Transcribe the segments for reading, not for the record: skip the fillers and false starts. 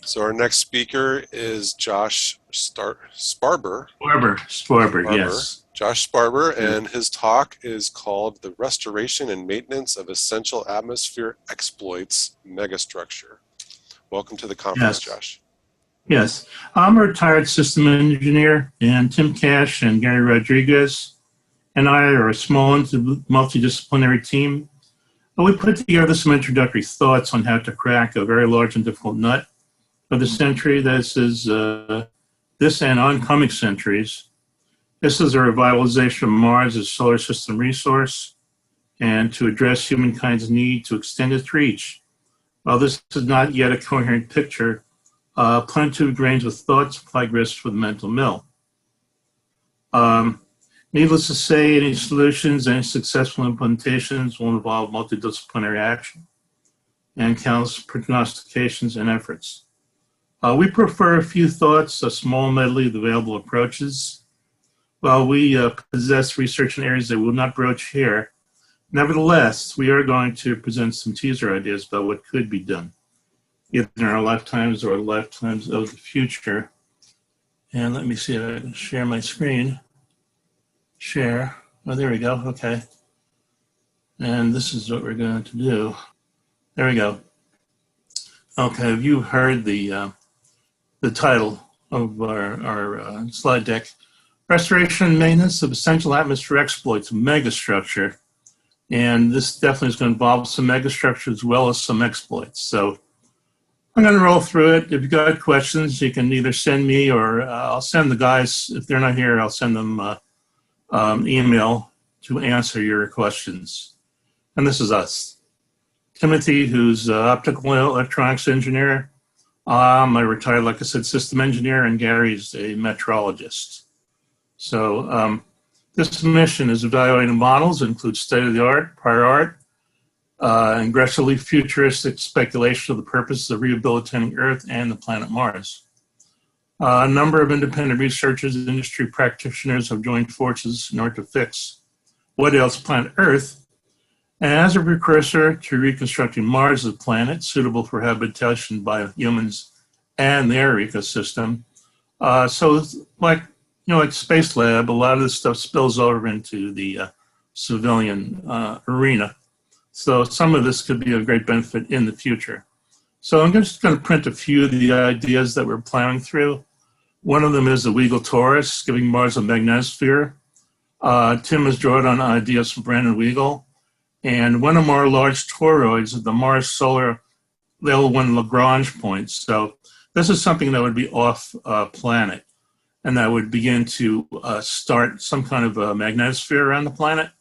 So our next speaker is Josh Sparber. Sarber, yes. Josh Sparber, Yeah. and his talk is called The Restoration and Maintenance of Essential Atmosphere Exploits Megastructure. Welcome to the conference, Yes. Josh. Yes. I'm a retired system engineer, and Tim Cash and Gary Rodriguez and I are a small multidisciplinary team. We put together some introductory thoughts on how to crack a very large and difficult nut of the century. This and oncoming centuries. This is a revitalization of Mars as a solar system resource and to address humankind's need to extend its reach. While this is not yet a coherent picture, plenitude grains with thoughts apply grist for the mental mill. Needless to say, any solutions, any successful implementations will involve multidisciplinary action and countless prognostications and efforts. We prefer a few thoughts, a small medley of available approaches. While we possess research in areas that we will not broach here, nevertheless, we are going to present some teaser ideas about what could be done, either in our lifetimes or lifetimes of the future. And let me see if I can share my screen. Share. Oh, there we go. Okay. And this is what we're going to do. There we go. Okay, have you heard the title of our slide deck? Restoration and Maintenance of Essential Atmosphere Exploits, Megastructure. And this definitely is going to involve some megastructure as well as some exploits. So I'm going to roll through it. If you've got questions, you can either send me or I'll send the guys. If they're not here, I'll send them email to answer your questions. And this is us. Timothy, who's optical electronics engineer. I'm a retired, like I said, system engineer, and Gary's a metrologist. So this mission is evaluating models that include state-of-the-art, prior art, and aggressively futuristic speculation of the purposes of rehabilitating Earth and the planet Mars. A number of independent researchers and industry practitioners have joined forces in order to fix what ails planet Earth, and as a precursor to reconstructing Mars as a planet suitable for habitation by humans and their ecosystem. So like Space Lab, a lot of this stuff spills over into the civilian arena. So some of this could be of great benefit in the future. So I'm just going to print a few of the ideas that we're plowing through. One of them is the Weigel-Torus, giving Mars a magnetosphere. Tim has drawn on ideas from Brandon Weigel. And one of our large toroids is the Mars solar L1 Lagrange points. So this is something that would be off planet, and that would begin to start some kind of a magnetosphere around the planet.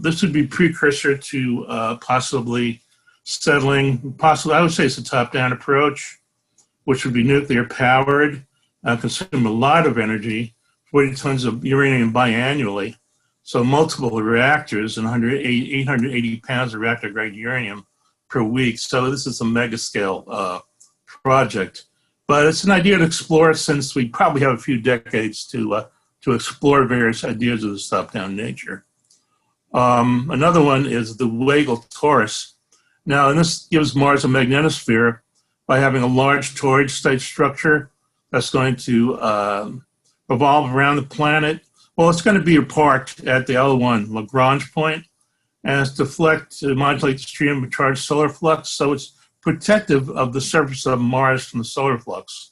This would be precursor to possibly settling, I would say it's a top-down approach, which would be nuclear powered, consume a lot of energy, 40 tons of uranium biannually, so multiple reactors and 880 pounds of reactor-grade uranium per week. So this is a mega-scale project. But it's an idea to explore since we probably have a few decades to explore various ideas of this top-down nature. Another one is the Weigel-Torus. Now, and this gives Mars a magnetosphere by having a large toroid state structure that's going to revolve around the planet. Well, it's going to be parked at the L1 Lagrange point, and it's to modulate the stream of charged solar flux, so it's protective of the surface of Mars from the solar flux.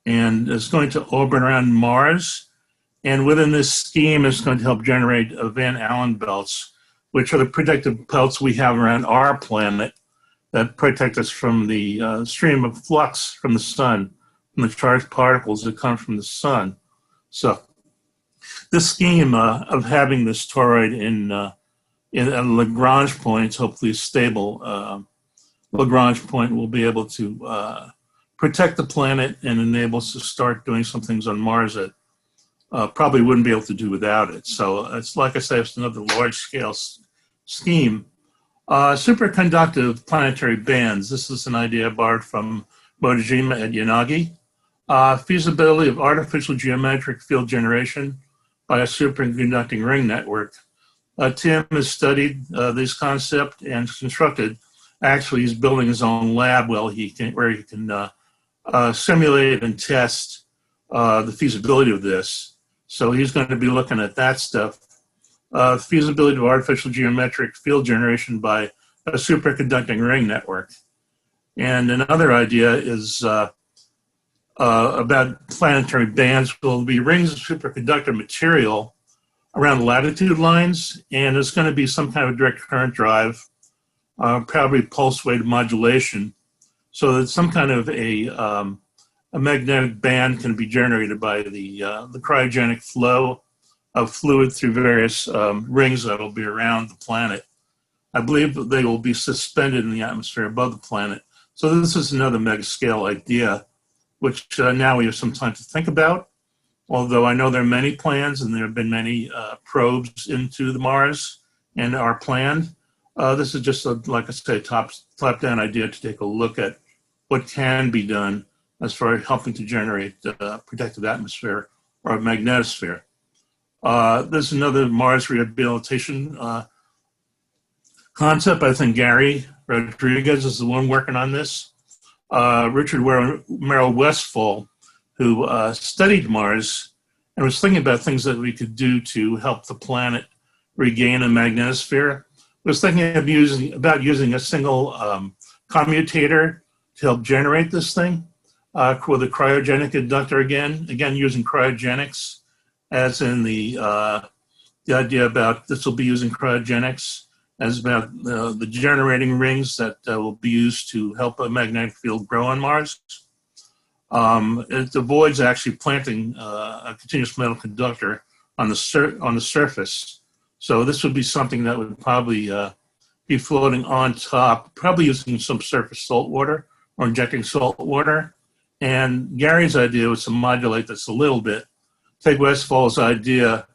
And it's going to orbit around Mars, and within this scheme, it's going to help generate Van Allen belts, which are the protective belts we have around our planet that protect us from the stream of flux from the sun, from the charged particles that come from the sun. So this scheme of having this toroid in Lagrange points, hopefully a stable Lagrange point, will be able to protect the planet and enable us to start doing some things on Mars that probably wouldn't be able to do without it. So it's like I say, it's another large-scale scheme. Superconductive planetary bands. This is an idea borrowed from Mojima at Yanagi. Feasibility of artificial geometric field generation by a superconducting ring network. Tim has studied this concept and constructed Actually, he's building his own lab where he can simulate and test the feasibility of this. So he's going to be looking at that stuff. Feasibility of artificial geometric field generation by a superconducting ring network. And another idea is about planetary bands. Will be rings of superconductor material around latitude lines, and it's going to be some kind of direct current drive, probably pulse wave modulation, so that some kind of a magnetic band can be generated by the cryogenic flow of fluid through various rings that will be around the planet. I believe that they will be suspended in the atmosphere above the planet. So this is another mega scale idea, which now we have some time to think about. Although I know there are many plans and there have been many probes into the Mars and are planned. This is just, like I say, top-down idea to take a look at what can be done as far as helping to generate a protected atmosphere or a magnetosphere. There's another Mars rehabilitation concept. I think Gary Rodriguez is the one working on this. Richard Merrill Westphal, who studied Mars and was thinking about things that we could do to help the planet regain a magnetosphere, was thinking of using a single commutator to help generate this thing with a cryogenic inductor again using cryogenics, as in the idea about this will be using cryogenics as about the generating rings that will be used to help a magnetic field grow on Mars. It avoids actually planting a continuous metal conductor on the surface. So this would be something that would probably be floating on top, probably using some surface salt water or injecting salt water. And Gary's idea was to modulate this a little bit, take Westphal's idea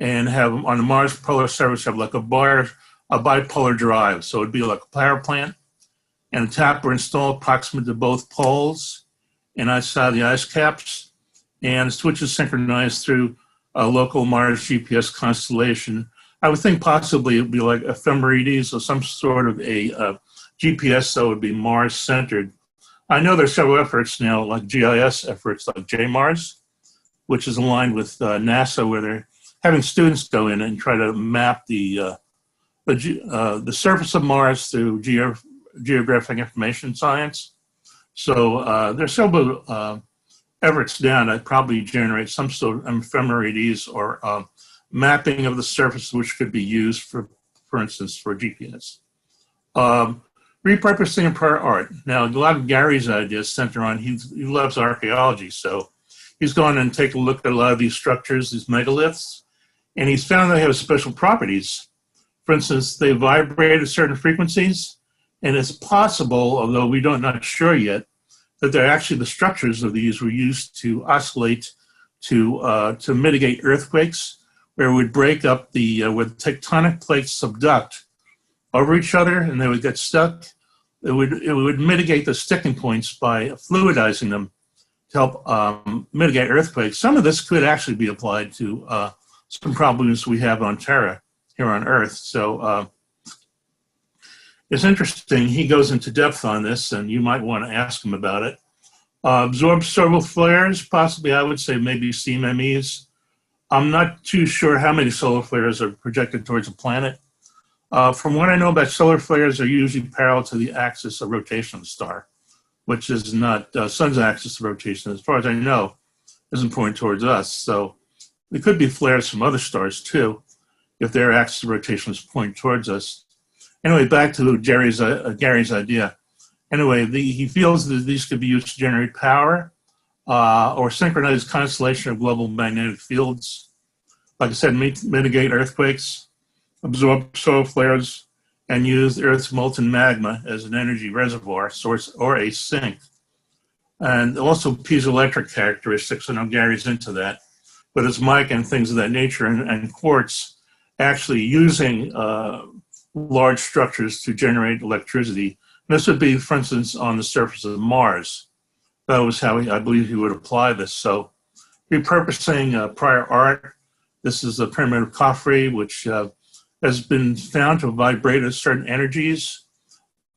and have on the Mars polar surface have like a bipolar drive. So it'd be like a power plant, and a tapper installed proximate to both poles and outside the ice caps, and switches synchronized through a local Mars GPS constellation. I would think possibly it would be like ephemerides or some sort of a GPS that would be Mars centered. I know there's several efforts now, like GIS efforts like JMars, which is aligned with NASA, where they're having students go in and try to map the surface of Mars through geographic information science. So there's several efforts down that probably generate some sort of ephemerides or mapping of the surface, which could be used for instance, for GPS. Repurposing of prior art. Now, a lot of Gary's ideas center on, he loves archaeology, so he's gone and taken a look at a lot of these structures, these megaliths, and he's found they have special properties. For instance, they vibrate at certain frequencies, and it's possible, although we don't not sure yet, that they're actually the structures of these were used to oscillate to mitigate earthquakes, where it would break up where the tectonic plates subduct over each other, and they would get stuck. It would mitigate the sticking points by fluidizing them to help mitigate earthquakes. Some of this could actually be applied to some problems we have on Terra here on Earth. So it's interesting. He goes into depth on this, and you might want to ask him about it. Absorbed solar flares, possibly I would say maybe CMMEs. I'm not too sure how many solar flares are projected towards the planet. From what I know about solar flares, they're usually parallel to the axis of rotation of the star, which is not sun's axis of rotation, as far as I know, isn't pointing towards us. So it could be flares from other stars too, if their axis of rotation is pointing towards us. Anyway, back to Gary's idea. Anyway, he feels that these could be used to generate power or synchronize constellation of global magnetic fields. Like I said, mitigate earthquakes, absorb solar flares, and use Earth's molten magma as an energy reservoir source or a sink. And also piezoelectric characteristics. I know Gary's into that, but it's mica and things of that nature, and quartz actually using large structures to generate electricity. And this would be, for instance, on the surface of Mars. That was how I believe he would apply this. So repurposing prior art. This is a primitive coffrey, which has been found to vibrate at certain energies.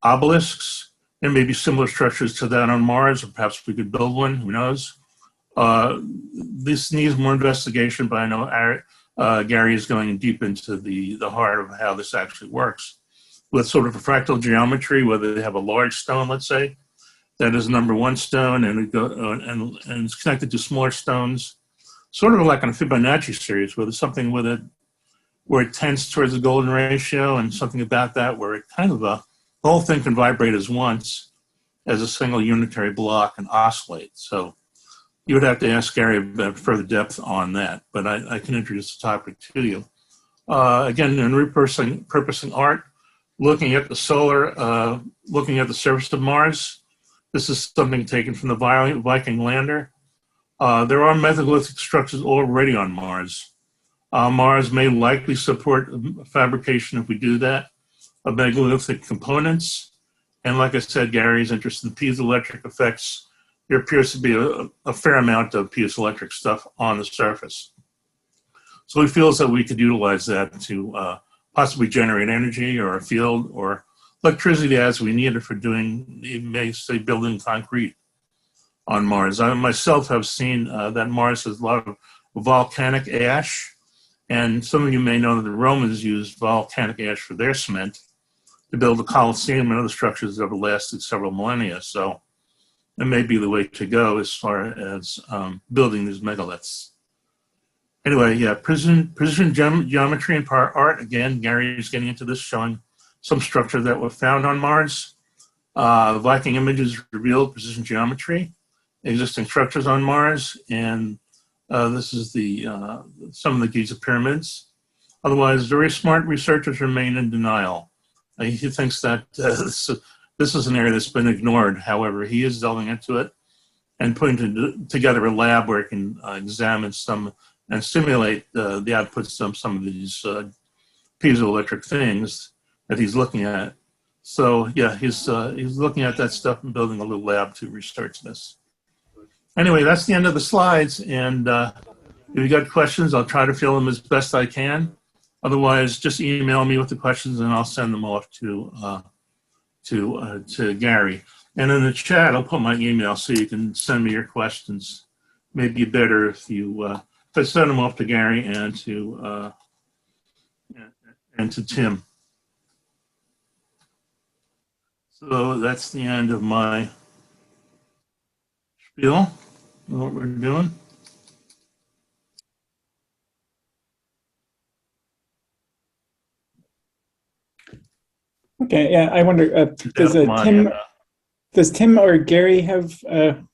obelisks. There may be similar structures to that on Mars, or perhaps we could build one, who knows. This needs more investigation, but I know Gary is going deep into the heart of how this actually works. With sort of a fractal geometry, whether they have a large stone, let's say, that is number one stone, and it's connected to smaller stones, sort of like on a Fibonacci series, where there's something with it where it tends towards the golden ratio, and something about that where it kind of the whole thing can vibrate as once, as a single unitary block and oscillate. So you would have to ask Gary about further depth on that, but I can introduce the topic to you. Again, in repurposing art, looking at the solar, looking at the surface of Mars. This is something taken from the Viking lander. There are megalithic structures already on Mars. Mars may likely support fabrication, if we do that, of megalithic components. And like I said, Gary's interested in piezoelectric effects. There appears to be a fair amount of piezoelectric stuff on the surface. So he feels that we could utilize that to possibly generate energy or a field or electricity as we need it for doing, you may say, building concrete on Mars. I myself have seen that Mars has a lot of volcanic ash, and some of you may know that the Romans used volcanic ash for their cement to build the Colosseum and other structures that have lasted several millennia. So it may be the way to go as far as building these megaliths. Anyway, yeah, precision geometry and power art. Again, Gary is getting into this, showing some structure that were found on Mars. Viking images revealed precision geometry, existing structures on Mars, and this is the some of the Giza pyramids. Otherwise, very smart researchers remain in denial. He thinks that this is an area that's been ignored. However, he is delving into it and putting together a lab where it can examine some and simulate the outputs of some of these piezoelectric things that he's looking at. So yeah, he's looking at that stuff and building a little lab to research this. Anyway, that's the end of the slides. And if you got questions, I'll try to fill them as best I can. Otherwise, just email me with the questions and I'll send them off to Gary. And in the chat, I'll put my email so you can send me your questions. Maybe better if I send them off to Gary and to Tim. So that's the end of my spiel, what we're doing. Okay, yeah, I wonder, does Tim or Gary have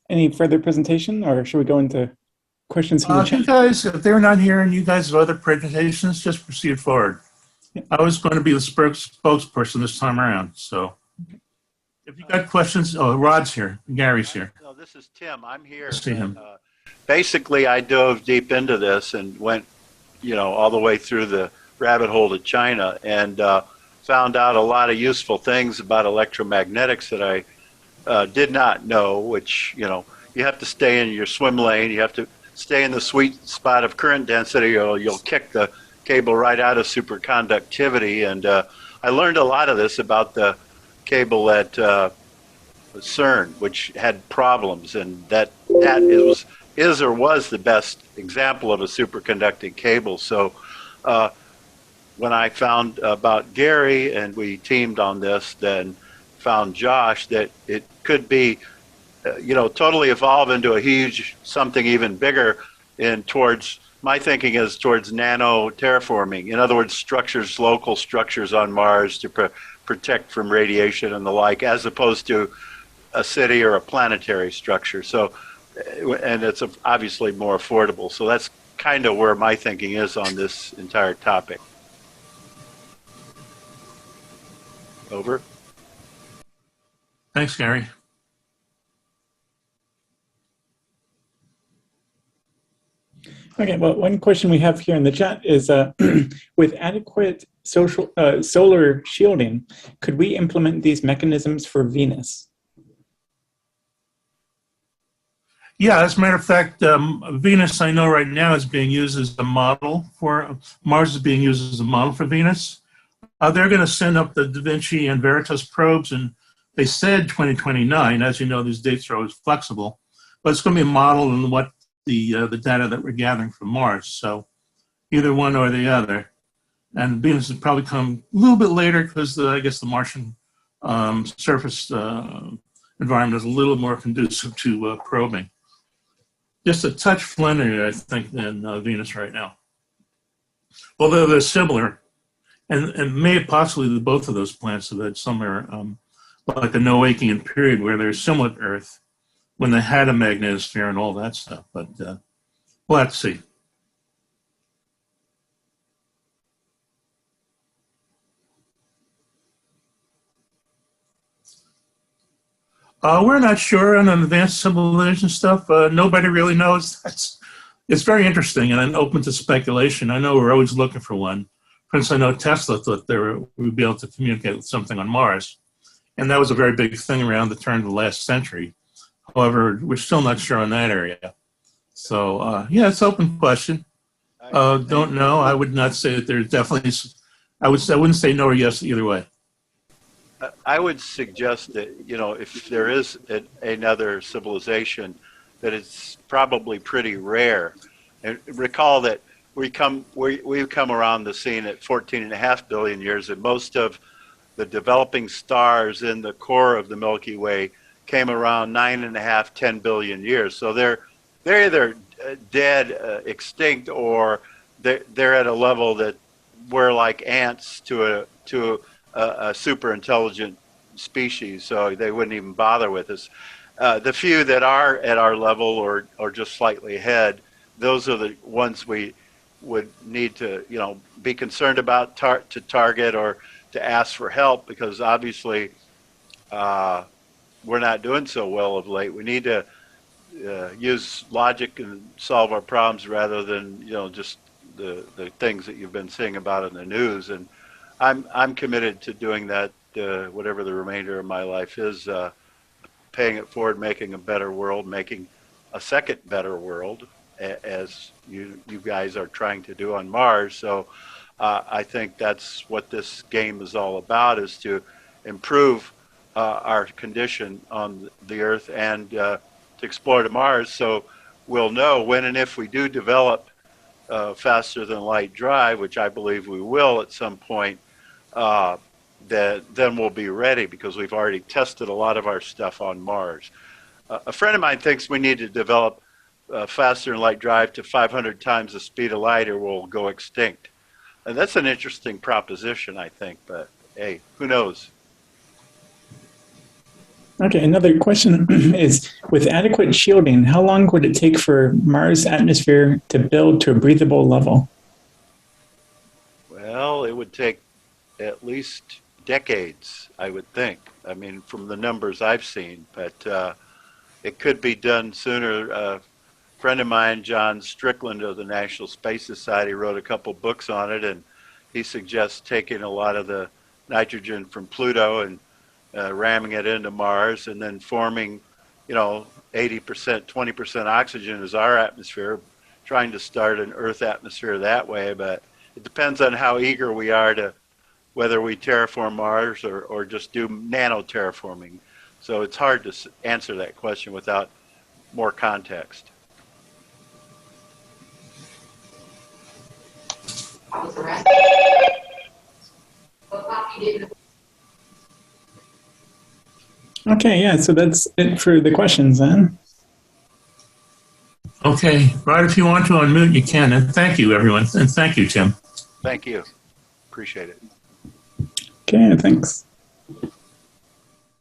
any further presentation, or should we go into questions from the chat? You guys, if they're not here and you guys have other presentations, just proceed forward. Yeah. I was going to be the spokesperson this time around, so if you got questions, Rod's here, Gary's here. No, this is Tim. I'm here. See him. Basically, I dove deep into this and went, all the way through the rabbit hole to China and found out a lot of useful things about electromagnetics that I did not know, which, you have to stay in your swim lane. You have to stay in the sweet spot of current density or you'll kick the cable right out of superconductivity. And I learned a lot of this about the cable at CERN, which had problems, and that is or was the best example of a superconducting cable. So when I found about Gary and we teamed on this, then found Josh, that it could be, totally evolve into a huge something even bigger towards, my thinking is towards nano terraforming. In other words, local structures on Mars to protect from radiation and the like, as opposed to a city or a planetary structure. So, and it's obviously more affordable. So that's kind of where my thinking is on this entire topic. Over. Thanks, Gary. Okay, well, one question we have here in the chat is, with adequate solar shielding, could we implement these mechanisms for Venus? Yeah, as a matter of fact, Venus, I know right now, is being used as a model for, Mars is being used as a model for Venus. They're going to send up the Da Vinci and Veritas probes, and they said 2029. As you know, these dates are always flexible, but it's going to be a model in what the data that we're gathering from Mars. So either one or the other. And Venus has probably come a little bit later because I guess the Martian surface environment is a little more conducive to probing. Just a touch flimsier, I think, than Venus right now. Although they're similar, and may possibly both of those planets have had somewhere like a Noachian period where they're similar to Earth when they had a magnetosphere and all that stuff. But we'll have to see. We're not sure on advanced civilization stuff. Nobody really knows. It's very interesting and open to speculation. I know we're always looking for one. For instance, I know Tesla thought we'd be able to communicate with something on Mars. And that was a very big thing around the turn of the last century. However, we're still not sure on that area. So, yeah, it's an open question. Don't know. I would not say that there's definitely, I wouldn't say no or yes either way. I would suggest that, if there is another civilization, that it's probably pretty rare. And recall that we've come around the scene at 14.5 billion years, and most of the developing stars in the core of the Milky Way came around 9.5, 10 billion years. So they're either dead, extinct, or they're at a level that we're like ants to a super intelligent species, so they wouldn't even bother with us. The few that are at our level or just slightly ahead, those are the ones we would need to be concerned about to target or to ask for help, because obviously we're not doing so well of late. We need to use logic and solve our problems rather than just the things that you've been seeing about in the news. And I'm committed to doing that, whatever the remainder of my life is, paying it forward, making a better world, making a second better world, as you guys are trying to do on Mars. So I think that's what this game is all about, is to improve our condition on the Earth and to explore to Mars, so we'll know when and if we do develop faster than light drive, which I believe we will at some point, then we'll be ready, because we've already tested a lot of our stuff on Mars. A friend of mine thinks we need to develop faster than light drive to 500 times the speed of light, or we'll go extinct. And that's an interesting proposition, I think, but hey, who knows? Okay, another question is, with adequate shielding, how long would it take for Mars' atmosphere to build to a breathable level? Well, it would take at least decades, I would think. I mean, from the numbers I've seen, but it could be done sooner. A friend of mine, John Strickland of the National Space Society, wrote a couple books on it, and he suggests taking a lot of the nitrogen from Pluto and ramming it into Mars, and then forming, 80%, 20% oxygen as our atmosphere, trying to start an Earth atmosphere that way. But it depends on how eager we are to, whether we terraform Mars or just do nano terraforming. So it's hard to answer that question without more context. Okay, yeah, so that's it for the questions then. Okay, right, if you want to unmute, you can. And thank you, everyone. And thank you, Tim. Thank you. Appreciate it. Okay, thanks.